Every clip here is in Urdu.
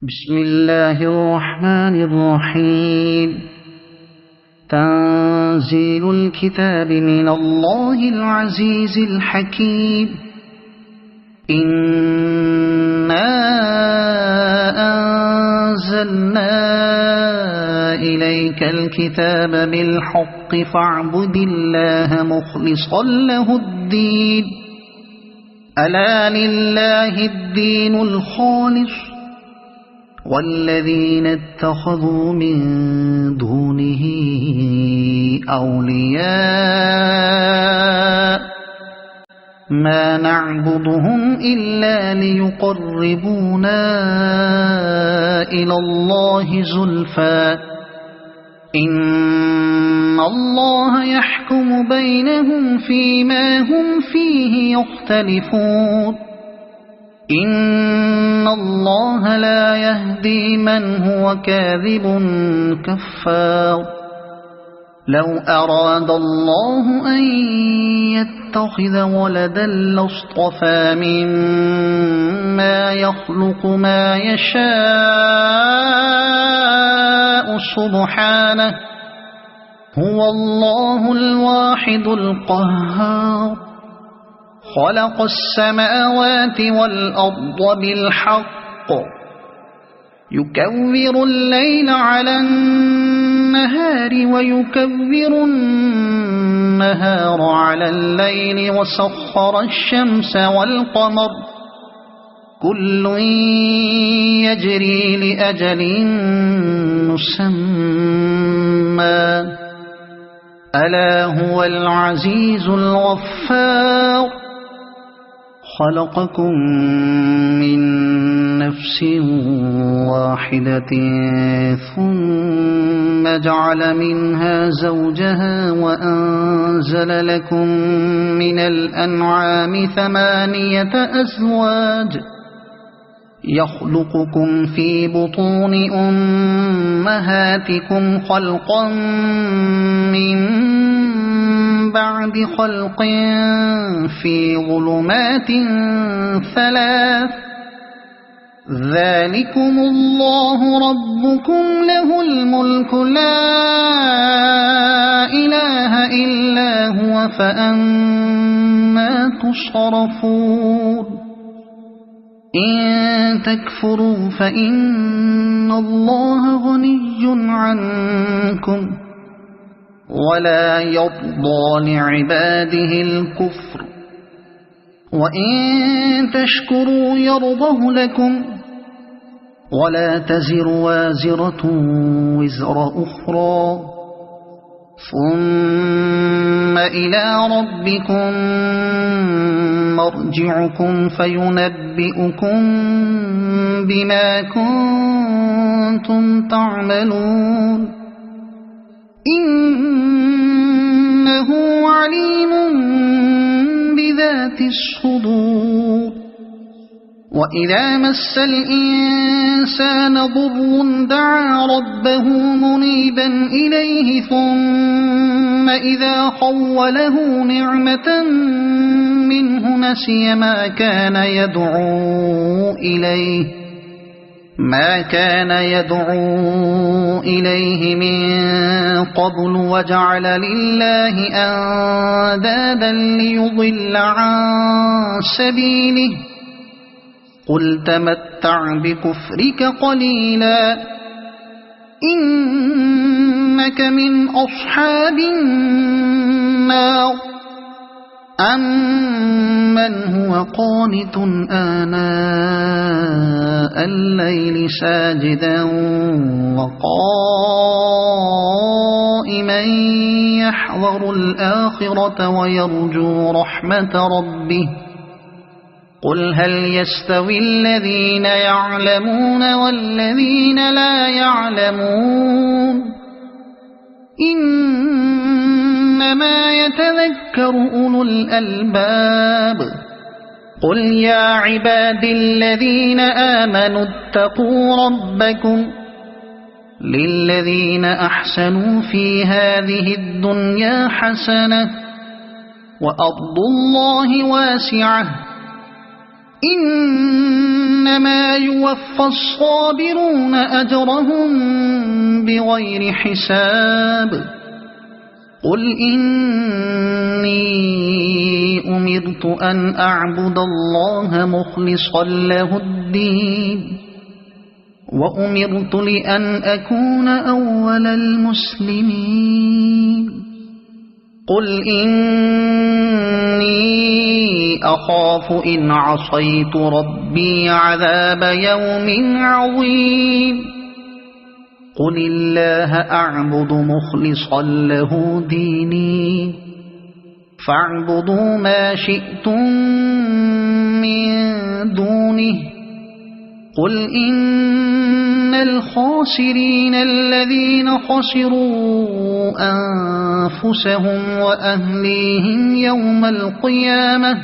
بسم الله الرحمن الرحيم. تنزيل الكتاب من الله العزيز الحكيم. إنا أنزلنا إليك الكتاب بالحق فاعبد الله مخلصا له الدين. ألا لله الدين الخالص والذين اتخذوا من دونه أولياء ما نعبدهم إلا ليقربونا إلى الله زلفى إن الله يحكم بينهم فيما هم فيه يختلفون. إن الله لا يهدي من هو كاذب كفار. لو أراد الله أن يتخذ ولدا لاصطفى مما يخلق ما يشاء سبحانه هو الله الواحد القهار. خلق السماوات والأرض بالحق يكور الليل على النهار ويكور النهار على الليل وسخر الشمس والقمر كل يجري لأجل مسمى ألا هو العزيز الغفار. خلقكم من نفس واحدة ثم جعل منها زوجها وأنزل لكم من الأنعام 8 أزواج يخلقكم في بطون أمهاتكم خلقا من بعد خلق في ظلمات 3 ذلكم الله ربكم له الملك لا إله إلا هو فأنى تصرفون. إن تكفروا فإن الله غني عنكم ولا يرضى لعباده الكفر وإن تشكروا يرضه لكم ولا تزر وازرة وزر أخرى ثم إلى ربكم مرجعكم فينبئكم بما كنتم تعملون. إنه عليم بذات الصدور. وإذا مس الإنسان ضر دعا ربه منيبا إليه ثم إذا خوله نعمة منه نسي ما كان يدعو إليه من قبل وجعل لله أندادا ليضل عن سبيله قل تمتع بكفرك قليلا إنك من أصحاب النار. أمن هو قانت آناء الليل ساجدا وقائما يحذر الآخرة ويرجو رحمة ربه قل هل يستوي الذين يعلمون والذين لا يعلمون إنما يتذكر أولو الألباب. قل يا عبادي الذين آمنوا اتقوا ربكم للذين أحسنوا في هذه الدنيا حسنة وأرض الله واسعة إنما يوفى الصابرون أجرهم بغير حساب قل إني أمرت أن أعبد الله مخلصا له الدين وأمرت لأن أكون أول المسلمين قل إني أخاف إن عصيت ربي عذاب يوم عظيم قل الله أعبد مخلصا له ديني فاعبدوا ما شئتم من دونه قل إن الخاسرين الذين خسروا أنفسهم وأهليهم يوم القيامة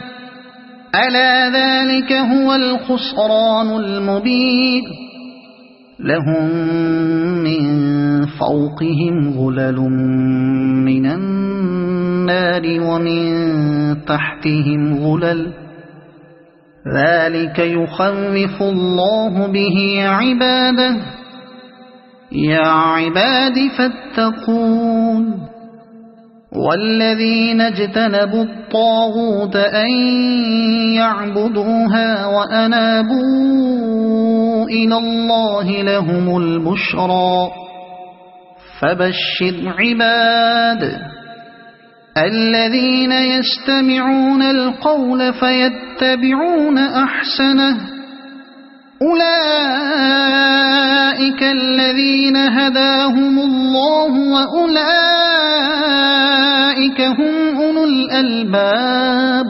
ألا ذلك هو الخسران المبين لهم من فوقهم ظلل من النار ومن تحتهم ظلل ذلك يخوف الله به عباده يا عباد فاتقون والذين اجتنبوا الطاغوت أن يعبدوها وأنابوا إلى الله لهم البشرى فبشر عباد الذين يستمعون القول فيتبعون أحسنه أولئك الذين هداهم الله وأولئك هم أولو الألباب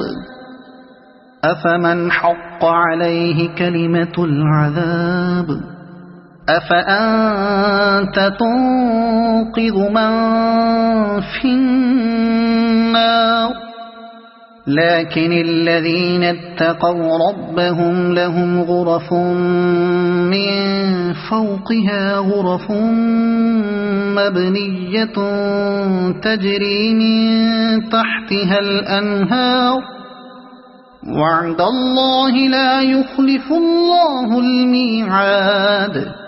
أفمن حق عليه كلمة العذاب أفأنت تنقذ من في النار لكن الذين اتقوا ربهم لهم غرف من فوقها غرف مبنية تجري من تحتها الأنهار وعد الله لا يخلف الله الميعاد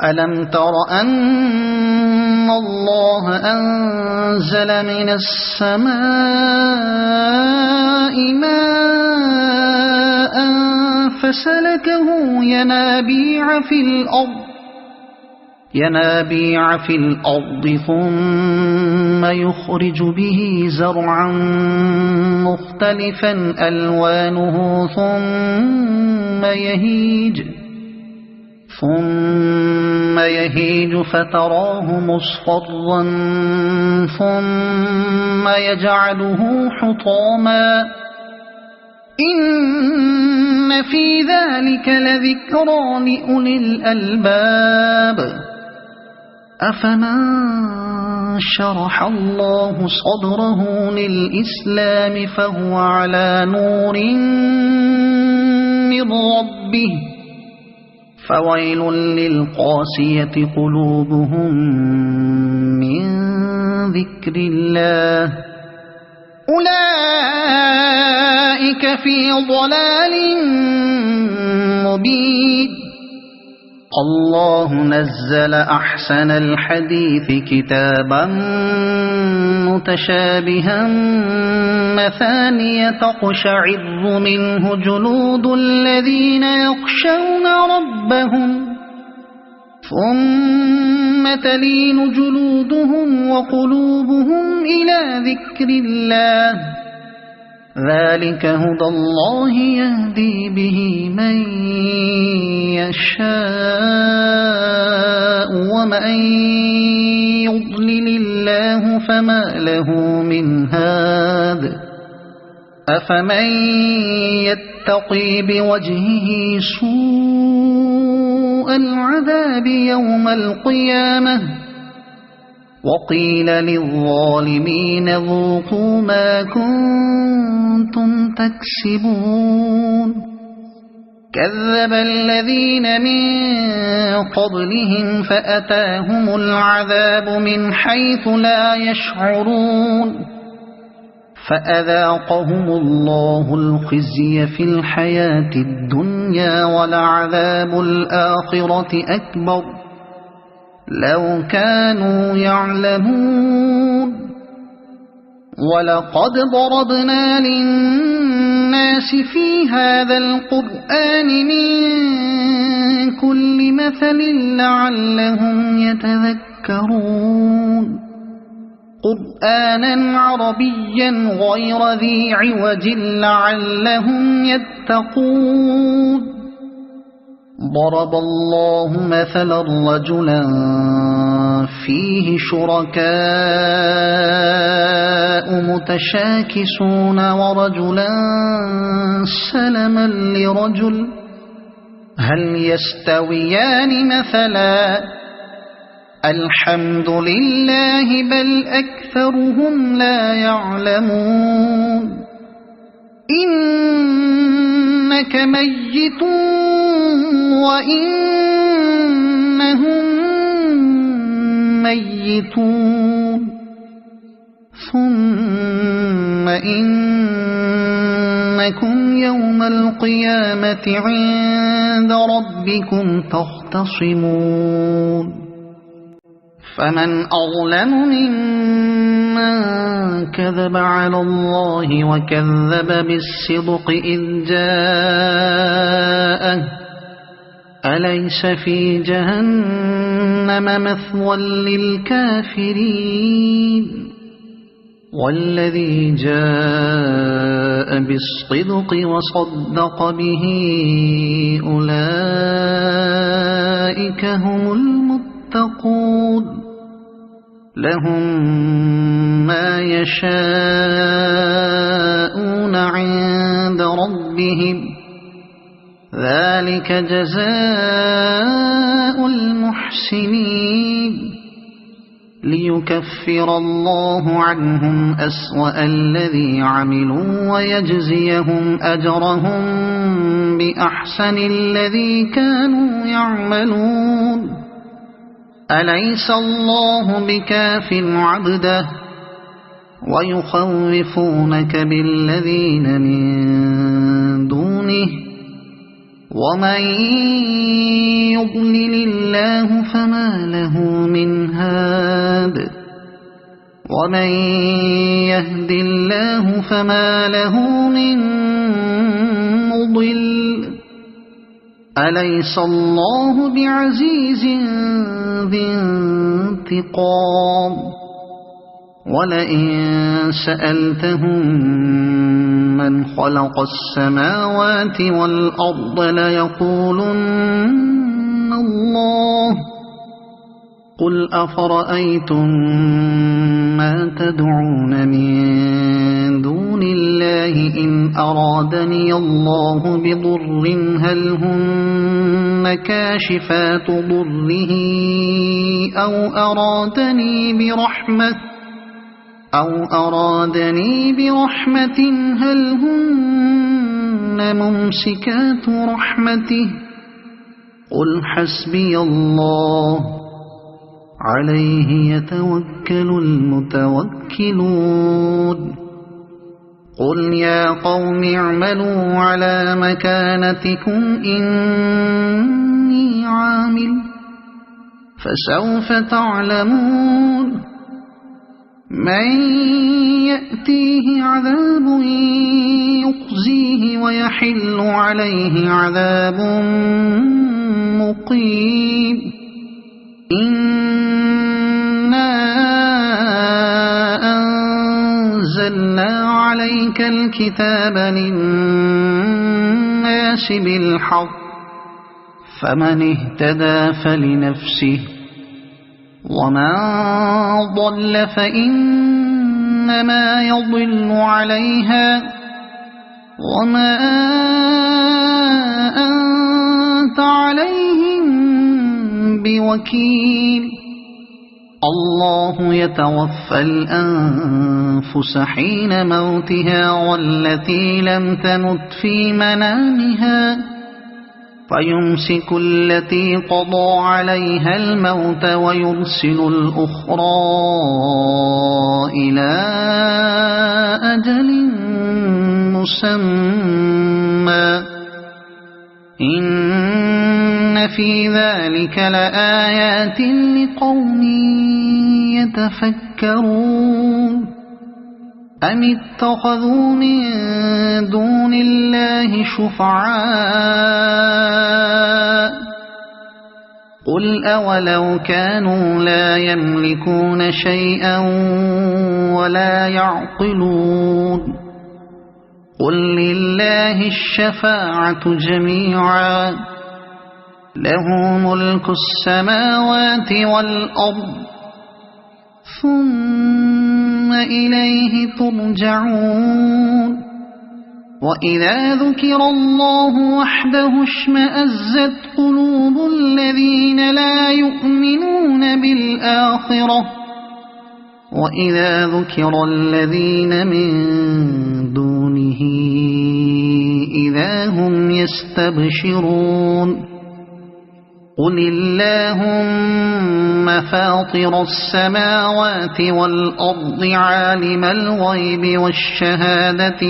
ألم تر أن الله أنزل من السماء ماء فسلكه ينابيع في الأرض ثم يخرج به زرعا مختلفا ألوانه ثم يهيج فتراه مصفرا ثم يجعله حطاما إن في ذلك لذكرى لأولي الألباب أفمن شرح الله صدره للإسلام فهو على نور من ربه فويل للقاسية قلوبهم من ذكر الله أولئك في ضلال مبين الله نزل أحسن الحديث كتابا متشابها مثانية تقشعر منه جلود الذين يخشون ربهم ثم تلين جلودهم وقلوبهم إلى ذكر الله ذلك هدى الله يهدي به من يشاء ومن يضلل الله فما له من هاد أفمن يتقي بوجهه سوء العذاب يوم القيامة وقيل للظالمين ذوقوا ما كنتم تكسبون كذب الذين من قبلهم فأتاهم العذاب من حيث لا يشعرون فأذاقهم الله الخزي في الحياة الدنيا ولعذاب الآخرة أكبر لو كانوا يعلمون ولقد ضربنا للناس في هذا القرآن من كل مثل لعلهم يتذكرون قرآنا عربيا غير ذي عوج لعلهم يتقون ضرب الله مثلا رجلا فيه شركاء متشاكسون ورجلا سلما لرجل هل يستويان مثلا الحمد لله بل أكثرهم لا يعلمون إنك ميت وإنهم ميتون ثم إنكم يوم القيامة عند ربكم تختصمون فمن أظلم ممن كذب على الله وكذب بالصدق إذ جاءه أليس في جهنم مثوى للكافرين والذي جاء بالصدق وصدق به أولئك هم المتقون لهم ما يشاءون عند ربهم ذلك جزاء المحسنين ليكفر الله عنهم أسوأ الذي عملوا ويجزيهم أجرهم بأحسن الذي كانوا يعملون أليس الله بكاف عبده ويخوفونك بالذين من دونه ومن يضلل الله فما له من هاد ومن يهد الله فما له من مضل أليس الله بعزيز ذي انتقام ولئن سألتهم من خلق السماوات والأرض ليقولن الله قل أفرأيتم ما تدعون من دون الله إن أرادني الله بضر هل هن كاشفات ضره أو أرادني برحمة هل هن ممسكات رحمته قل حسبي الله عليه يتوكل المتوكلون قل يا قوم اعملوا على مكانتكم إني عامل فسوف تعلمون من يأتيه عذاب يخزيه ويحل عليه عذاب مقيم إنا أنزلنا عليك الكتاب للناس بالحق فمن اهتدى فلنفسه ومن ضل فإنما يضل عليها وما أنت عليهم بوكيل الله يتوفى الأنفس حين موتها والتي لم تمت في منامها فيمسك التي قضى عليها الموت ويرسل الأخرى إلى أجل مسمى إن في ذلك لآيات لقوم يتفكرون أم اتخذوا من دون الله شفعاء قل أولو كانوا لا يملكون شيئا ولا يعقلون قل لله الشفاعة جميعا له ملك السماوات والأرض ثم إليه ترجعون وإذا ذكر الله وحده اشمأزت قلوب الذين لا يؤمنون بالآخرة وإذا ذكر الذين من دونه إذا هم يستبشرون قل اللهم فاطر السماوات والأرض عالم الغيب والشهادة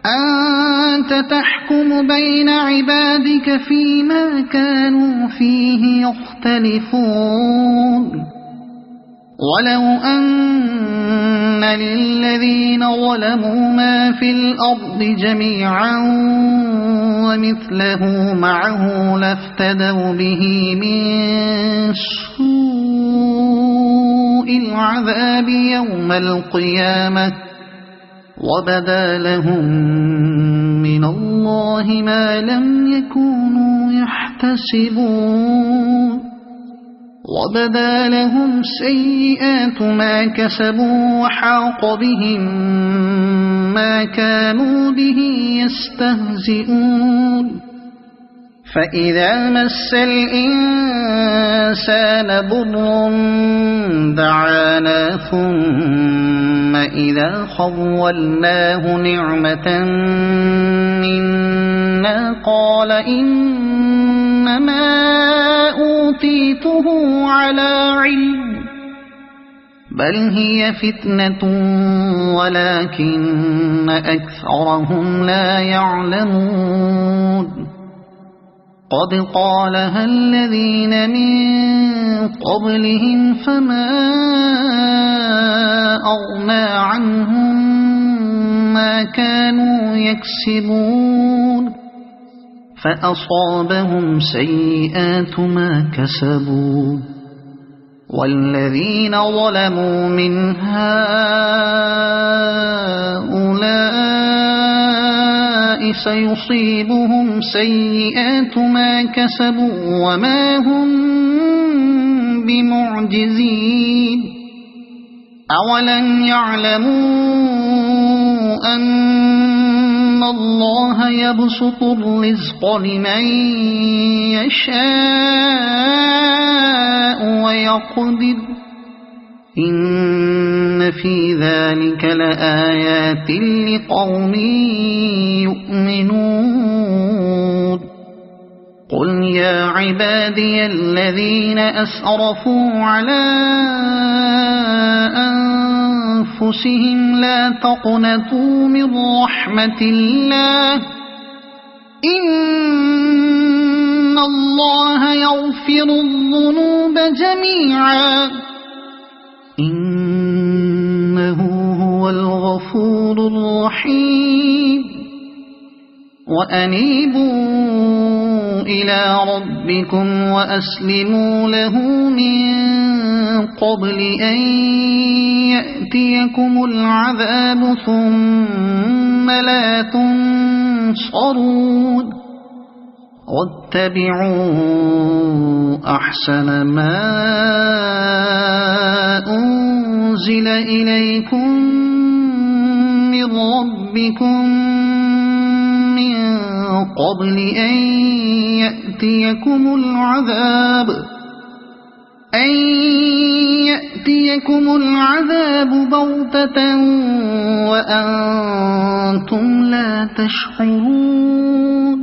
أنت تحكم بين عبادك فيما كانوا فيه يختلفون ولو أن للذين ظلموا ما في الأرض جميعا ومثله معه لافتدوا به من سوء العذاب يوم القيامة وبدا لهم من الله ما لم يكونوا يحتسبون وبدا لهم سيئات ما كسبوا وحاق بهم ما كانوا به يستهزئون فإذا مس الإنسان ضر دعانا ثم إذا خولناه نعمة منا قال إنما أوتيته على علم بل هي فتنة ولكن أكثرهم لا يعلمون قد قالها الذين من قبلهم فما أغنى عنهم ما كانوا يكسبون فأصابهم سيئات ما كسبوا والذين ظلموا من هؤلاء سيصيبهم سيئات ما كسبوا وما هم بمعجزين أولم يعلموا أن الله يبسط الرزق لمن يشاء ويقدر إن في ذلك لآيات لقوم يؤمنون قل يا عبادي الذين أسرفوا على أنفسهم لا تقنطوا من رحمة الله إن الله يغفر الذنوب جميعا إنه هو الغفور الرحيم وأنيبوا إلى ربكم وأسلموا له من قبل أن يأتيكم العذاب ثم لا تنصرون واتبعوا أحسن ما أنزل إليكم من ربكم من قبل أن يأتيكم العذاب بغتة وأنتم لا تشعرون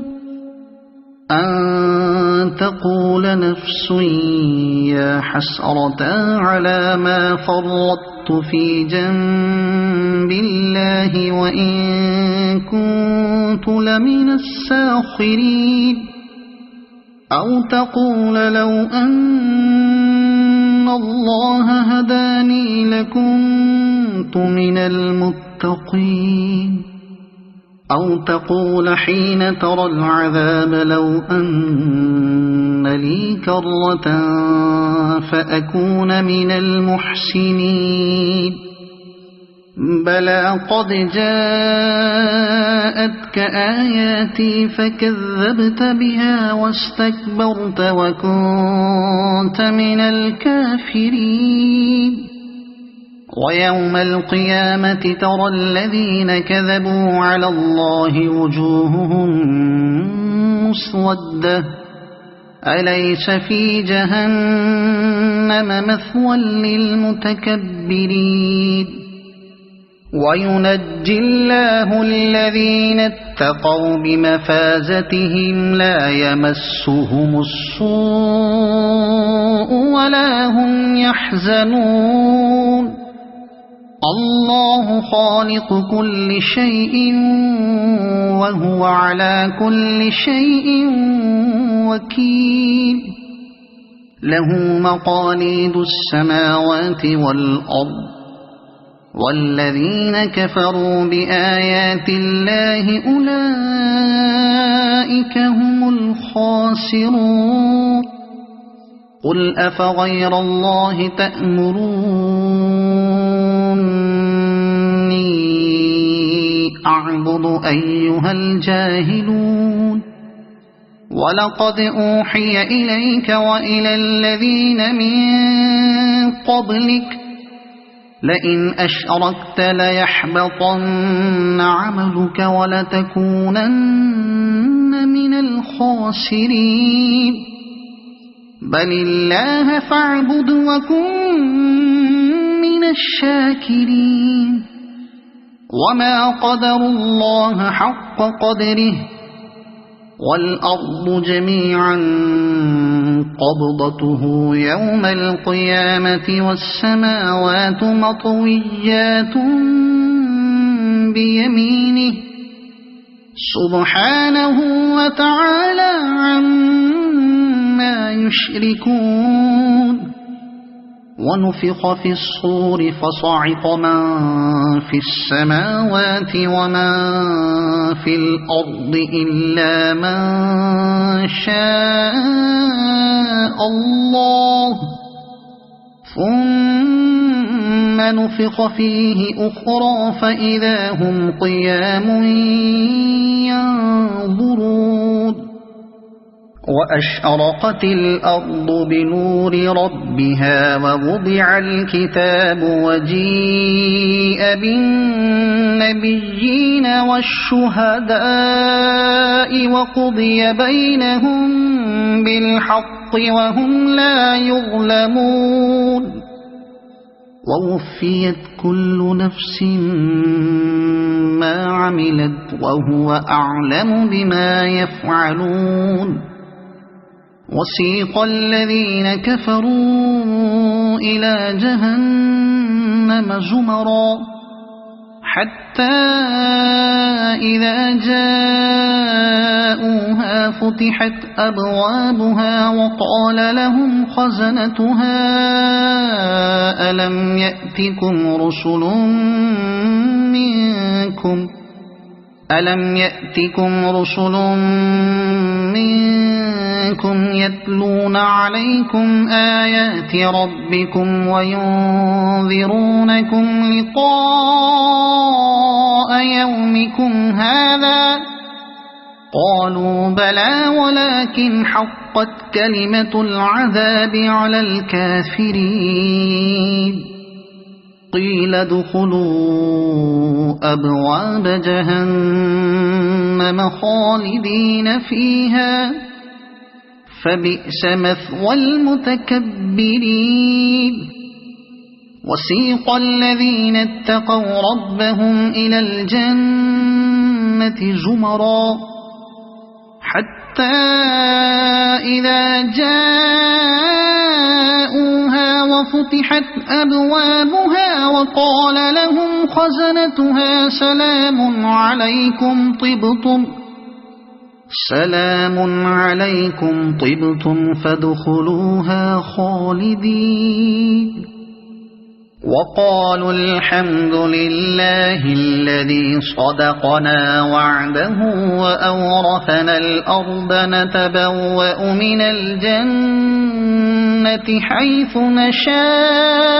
أن تقول نفس يا حسرة على ما فرطت في جنب الله وإن كنت لمن الساخرين أو تقول لو أن الله هداني لكنت من المتقين أو تقول حين ترى العذاب لو أن لي كرة فأكون من المحسنين بلى قد جاءتك آياتي فكذبت بها واستكبرت وكنت من الكافرين ويوم القيامة ترى الذين كذبوا على الله وجوههم مسودة أليس في جهنم مثوى للمتكبرين وينجي الله الذين اتقوا بمفازتهم لا يمسهم السوء ولا هم يحزنون الله خالق كل شيء وهو على كل شيء وكيل له مقاليد السماوات والأرض والذين كفروا بآيات الله أولئك هم الخاسرون قل أفغير الله تأمروني أعبد أيها الجاهلون ولقد أوحي إليك وإلى الذين من قبلك لئن أشركت ليحبطن عملك ولتكونن من الخاسرين بل الله فاعبد وكن من الشاكرين وما قدروا الله حق قدره والأرض جميعا قبضته يوم القيامة والسماوات مطويات بيمينه سبحانه وتعالى عما يشركون ونفخ في الصور فصعق من في السماوات ومن في الأرض إلا من شاء الله ثم نفخ فيه أخرى فإذا هم قيام ينظرون وأشرقت الأرض بنور ربها ووضع الكتاب وجيء بالنبيين والشهداء وقضي بينهم بالحق وهم لا يظلمون ووفيت كل نفس ما عملت وهو أعلم بما يفعلون وسيق الذين كفروا إلى جهنم زمرا حتى إذا جاءوها فتحت أبوابها وقال لهم خزنتها ألم يأتكم رسل منكم يتلون عليكم آيات ربكم وينذرونكم لقاء يومكم هذا قالوا بلى ولكن حقت كلمة العذاب على الكافرين قيل ادخلوا أبواب جهنم خالدين فيها فبئس مثوى المتكبرين وسيق الذين اتقوا ربهم إلى الجنة زمرا حتى إذا جاءوها وفتحت أبوابها وقال لهم خزنتها سلام عليكم طبتم فادخلوها خالدين وقالوا الحمد لله الذي صدقنا وعده وأورثنا الأرض نتبوأ من الجنة حيث نشاء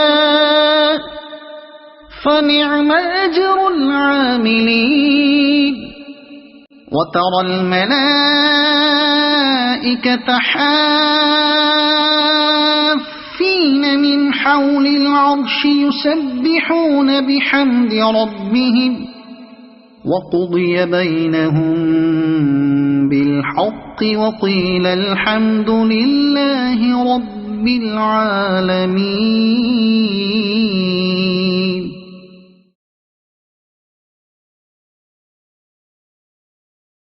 فنعم أجر العاملين وترى الملائكة حافين من حول العرش يسبحون بحمد ربهم وقضي بينهم بالحق وقيل الحمد لله رب العالمين.